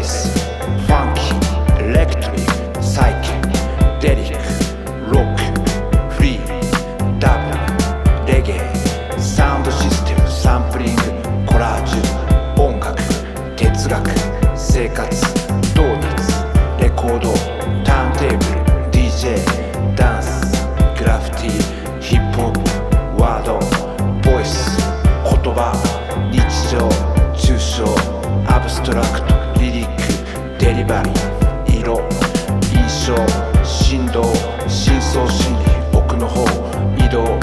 ス、ファンキー、エレクトリック、サイケデリック、ロック、フリー、ダブル、レゲエ、サウンドシステム、サンプリング、コラージュ、音楽、哲学、生活、ドーナツ、レコード、ターンテーブル、 DJ、ダンス、グラフィティ、ヒップホップ、ワード、ボイス、言葉、日常、抽象、アブストラクト、リリック、デリバリー、色、印象、振動、深層心理、奥の方、移動、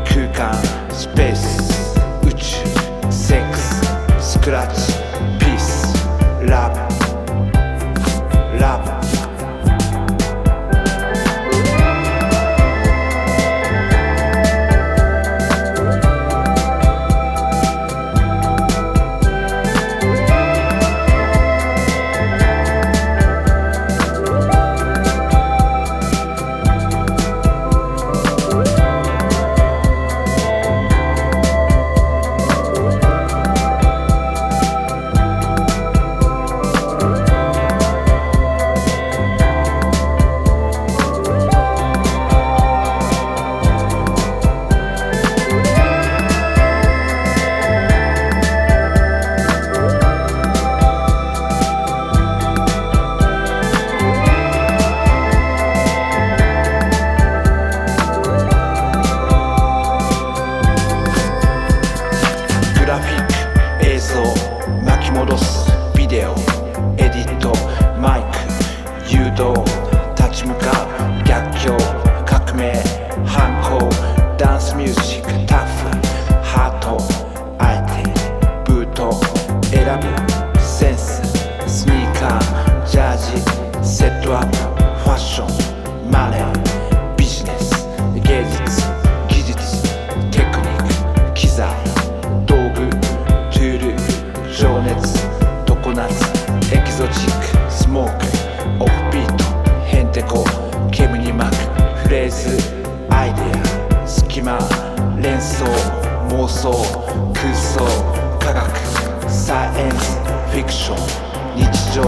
空間、スペース、宇宙、セックス、スクラッチ、ピース、ラブ、ラブ。巻き戻すビデオ、エディット、マイク、誘導、立ち向かう逆境、革命、反抗、ダンスミュージック、タフ、ハート、あえて、ブート、選ぶ、センス、スニーカー、ジャージ、セットアップ、ファッション、マネー、ビジネス、芸術、技術、テクニック、機材、道具、トゥール、情熱、常夏、エキゾチック、スモーク、オフビート、ヘンテコ、煙に巻く、フレーズ、アイデア、隙間、連想、妄想、空想、科学、サイエンス、フィクション、日常、